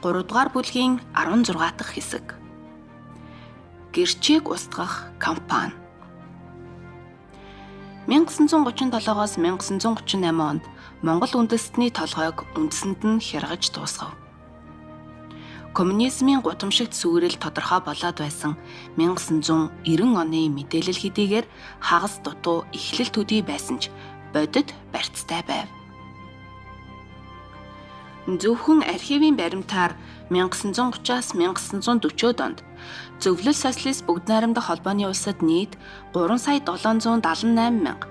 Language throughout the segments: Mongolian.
3 дугаар бүлгийн 16 дахь хэсэг. Гэрчийг устгах кампани. 1937-оос 1938 онд Монгол үндэстний толгойг үндсэнд нь хяргаж дуусгав. Коммунизмын гутамшигт сүгэрэл тодорхой болоод байсан 1990 оны мэдээлэл хэдийгээр хагас дутуу эхлэл төдий байсан ч бодит барьцтай байв. Зөвхөн архивын баримтаар 1930-аас 1940-од онд Зөвлөл социалист бүгд найрамдах холбооны улсад нийт 3,778,234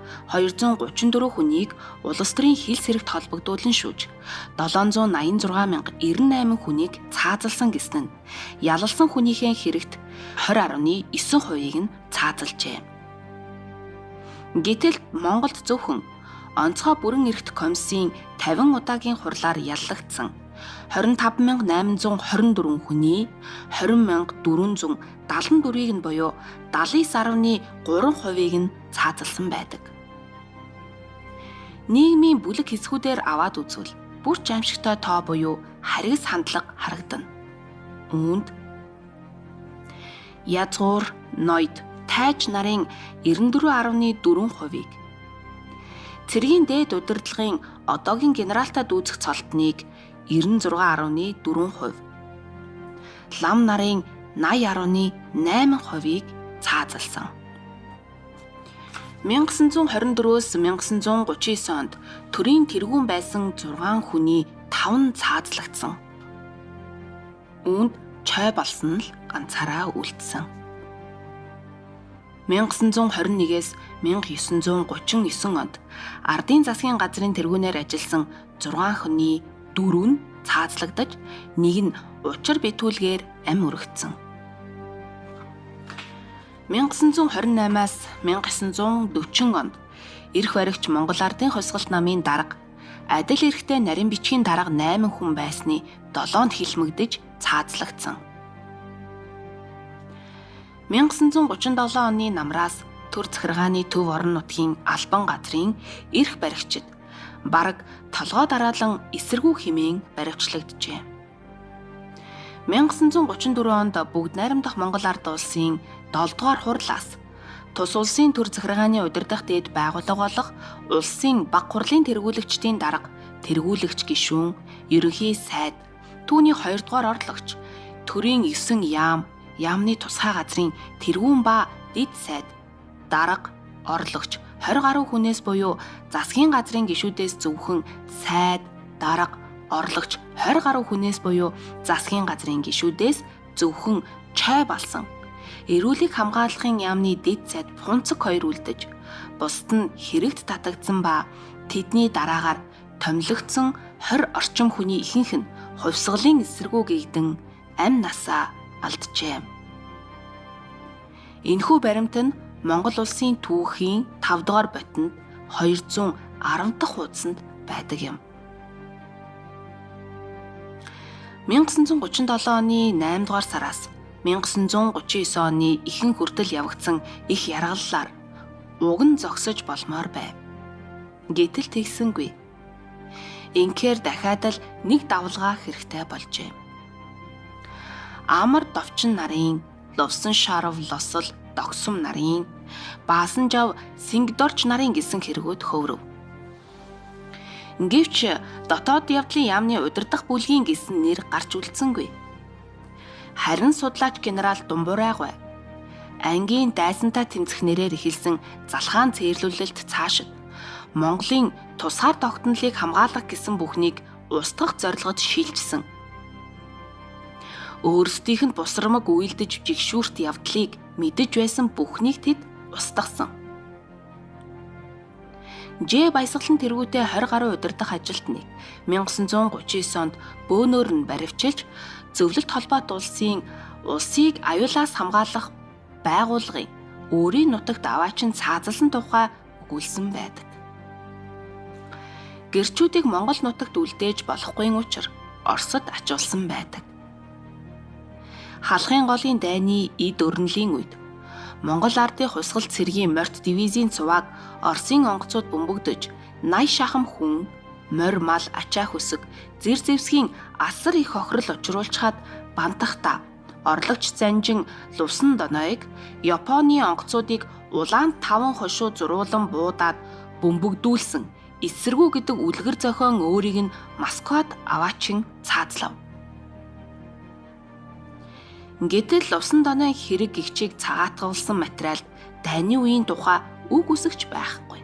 хүнийг улс төрийн хил сэрэгт холбогдуулан шүүж, 786,098 хүнийг цаазалсан гэсэн нь ялалсан хүнийхээ хэрэгт 20.9%-ийг нь цаазалжээ. Гэтэл Монголд зөвхөн онцгой бүрэн эрхт комиссийн 50 удаагийн хурлаар яллагдсан 25,824 хүний 20,474-ийг нь буюу 79.3%-ийг нь цаазалсан байдаг. Нийгмийн бүлэг хэсгүүдээр аваад үзвэл бүрч аимшигтай тоо буюу харгас хандлага харагдана. Үүнд язгуур, ноёд, тайж нарын 94.4%-ийг, цэргийн дээд удирдлагын одоогийн генералтад үүсэх цолтныг 96.4%, лам нарын 80.8%-ийг цаазалсан. 1924-өөс 1939 онд төрийн тэргүүн байсан 6 хүний 5 нь цаазлагдсан. Үүнд чой болсон л ганцаараа үлдсэн. 1921-ээс 1939 онд Ардын засгийн газрын тэргүүнээр ажилласан 6 хүний 4 нь цаазлагдаж, нэг нь учир битүүлгээр амь өргөцсөн. 1928-аас 1940 онд эрх баригч Монгол Ардын хувьсгалт намын дарга адил эрхтэй нарийн бичгийн дарга 8 хүн байсны 7-нд хилмигдэж цаазлагдсан. 1937 оны намраас төр захиргааны төв орон нутгийн албан газрын эрх баригчид бараг толгой дараалан эсэргүү хэмээн баривчлагджээ. 1934 онд бүгд найрамдах Монгол Ард улсын 7 дугаар хурлаас тус улсын төр захиргааны удирдах дээд байгууллага болох улсын баг хурлын тэргүүлэгчдийн дарга, тэргүүлэгч гишүүн, ерөнхий сайд, түүний 2 дугаар орлогч, төрийн 9 яамны тусгай газрын тэргүүн ба дэд сайд, дарга, орлогч 20 гаруй хүнээс буюу засгийн газрын гишүүдээс зөвхөн сайд, дарга, орлогч 20 гаруй хүнээс буюу засгийн газрын гишүүдээс зөвхөн чой балсан эрүүлийг хамгаалахын яамны дэд сайд Фунцэг 2 үлдэж, бусд нь хэрэгт татагдсан ба тэдний дараагаар томилогдсон 20 орчим хүний ихэнх нь хувьсгалын эсэргүү гэгдэн амь насаа алджээ. Энэхүү баримт нь Монгол улсын түүхийн 5 дугаар ботинд 210 дахь хуудсанд байдаг юм. 1937 оны 8 дугаар сараас 1939 оны ихэнх хүртэл явагдсан их яргаллаар уг нь зогсож болмоор байв. Гэтэл тэгсэнгүй. Инхээр дахиад л нэг давлгаа хэрэгтэй болжээ. Амар довчин нарын, ловсон шарав лосол догсом нарын, баасан жав сингдорч нарын гэсэн хэрэгүүд хөврөв. Гэвч дотоод явдлын яамны удирдах бүлгийн гэсэн нэр гарч үлдсэнгүй. Харин судлаач генерал Думбурайгай ангийн дайсантай тэмцэх нэрээр эхэлсэн залхаан цээрлүүлэлт цаашид Монголын тусгаар тогтнолыг хамгаалах гэсэн бүхнийг устгах зорилгод шилжсэн. Өөрсдийнх нь бусрамг үйлдэж жигшүүрт явдлыг мэдэж байсан бүхнийг тэд устгасан. Ж баясгалан тэргүүтэй 20 гаруй удирдах ажилтныг 1939 онд бөөнөр нь баривчилж, Зөвлөлт холбоот улсын улсыг аюулаас хамгаалах байгууллагын өөрийн нутагт аваачин цаазалсан тухай өгүүлсэн байдаг. Гэрчүүдийг Монгол нутагт үлдээж болохгүй учраас Оросд ачуулсан байдаг. Халахын голын дайны эд өрнөлийн үед Монгол Ардын хувьсгал цэргийн морьт дивизийн цуваг Оросын онгоцууд бөмбөгдөж 80 шахам хүн морь мал ачаа хүсэг, зэр зэвсгийн асар их хохирол учруулчаад бантахта орлогч занжин лувсан доноёг Японы онгоцуудыг улаан 5 хошуу зуруулан буудаад бөмбөгдүүлсэн эсэргүү гэдэг үлгэр зохион өөрийг нь Москвад аваачин цаазлав. Гэтэл лувсан доноёг хэрэг гихчийг цагаатгуулсан материалд дайны үеийн тухай үг үсэгч байхгүй.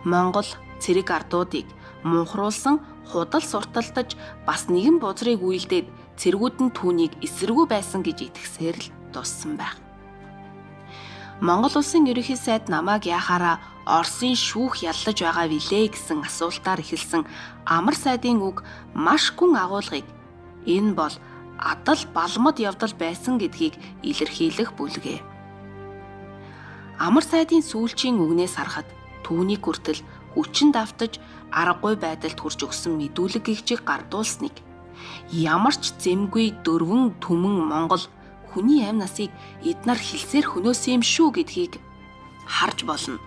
Монгол цэрэг ардуудыг мунхруулсан худал сурталтаж бас нэгэн бузрыг үйлдээд цэргүүд нь түүнийг эсэргүү байсан гэж итгэсээр л дууссан байх. Монгол улсын ерөнхий сайд намайг яхаараа Оросын шүүх яллаж байгаа билээ гэсэн асуултаар эхэлсэн амар сайдын үг маш гүн агуулгыг энэ бол адал балмад явдал байсан гэдгийг илэрхийлэх бүлгээ. Амар сайдын сүүлчийн үгнээс харахад түүнийг хүртэл хүчин давтаж аргагүй байдалд хүрч өгсөн мэдүүлэг гихчийг гардуулсныг ямар ч зэмгүй дөрвөн түмэн Монгол хүний амь насыг эднэр хэлсээр хөнөөсөн юм шүү гэдгийг харж болно.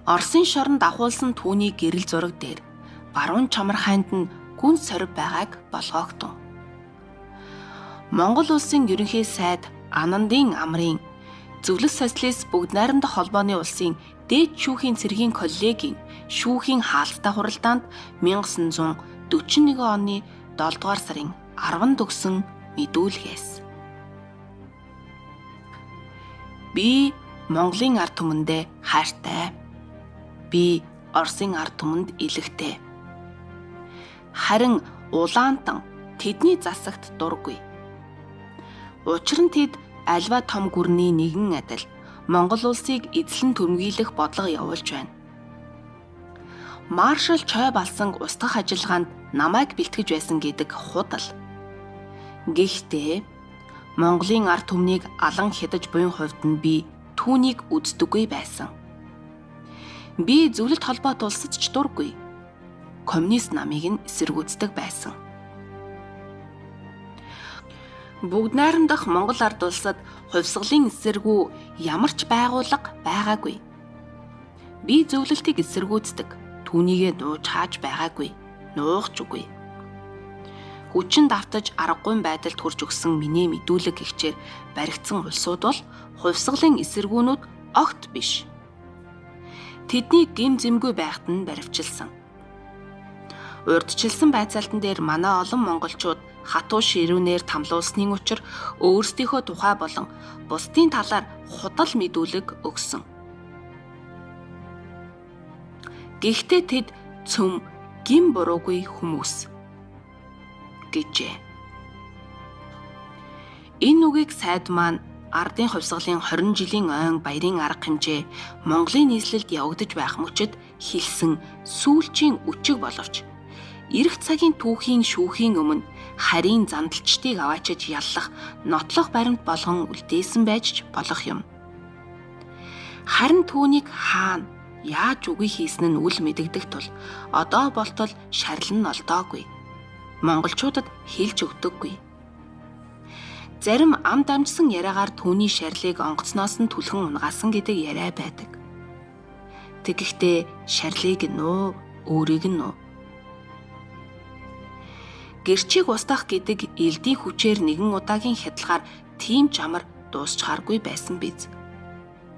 Оросын шоронд ахуулсан түүний гэрэл зураг дээр баруун чамар хайнд нь гүн сорив байгааг болгоогдов. Монгол улсын ерөнхий сайд Анандын амрын Зөвлөх социалист бүгд найрамдах холбооны улсын дээд шүүхийн цэргийн коллегийн шүүхийн хаалттай хуралдаанд 1941 оны 7 дугаар сарын 10-нд өгсөн мэдүүлгээс. Би Монголын ард түмэндээ хайртай. Би Оросын ард түмэнд илэгтэй. Харин улаантан тэдний засагт дургүй. Учир нь тэд альва том гүрний нэгэн адил Монгол улсыг эзлэн түрмгийлэх бодлого явуулж байна. Маршал Чой балсан устгах ажиллагаанд намайг бэлтгэж байсан гэдэг худал. Гэхдээ Монголын ард түмнийг алан хядаж буйн хувьд нь би түүнийг үздэггүй байсан. Би зөвлөлт холбоот улсад ч дургүй. Коммунист намыг нь эсэргүүцдэг байсан. Бүгд найрамдах Монгол ард улсад хувьсгалын эсэргүү ямар ч байгууллага байгаагүй. Би зөвлөлтийг эсэргүүцдэг. Түүнийгээ нууж хааж байгаагүй. Нуугч үгүй. Хүчин давтаж аргагүй байдалд хүрч өгсөн миний мэдүүлэг гихчээр баригдсан улсууд бол хувьсгалын эсэргүүнүүд огт биш. Тэдний гим зэмгүй байхад нь баривчилсан. Урдчилсан байцаалтан дээр манай олон монголчууд хатуу ширүүнээр тамлуулсны учир өөрсдийнхөө тухай болон бусдын талаар худал мэдүүлэг өгсөн. Гэхдээ тэд цөм гим буруугүй хүмүүс гэжээ. Энэ үгийг сайд маань ардын хувьсгалын 20 жилийн ойн баярын арга хэмжээ Монголын нийслэлд явагдаж байх мөчид хэлсэн сүүлчийн үчиг боловч ирэх цагийн түүхийн шүүхийн өмнө харийн зандалчдыг аваачиж яллах нотлох баримт болгон үлдээсэн байж болох юм. Харин түүнийг хаана яаж үгүй хийсэн нь үл мэдэгдэх тул одоо болтол шарлан нь олдоогүй. Монголчуудад хэлж өгдөггүй. Зарим ам дамжсан яриагаар түүний шарлыг онгоцноос нь түлхэн унгаасан гэдэг яриа байдаг. Тэгэхдээ шарлыг нуу, өөрийг нь нуу. Гэрчийг устгах гэдэг элдийн хүчээр нэгэн удаагийн хядлагаар тийм ч амар дуусчхааргүй байсан биз.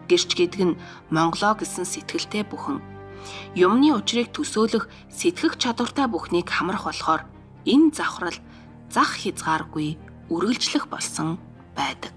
Гэрч гэдэг нь Монголоо гэсэн сэтгэлтэй бүхэн. Юмны учрыг төсөөлөх сэтгэх чадвартай бүхнийг хамрах болохоор энэ завхрал зах хязгааргүй үргэлжлэх болсон байдаг.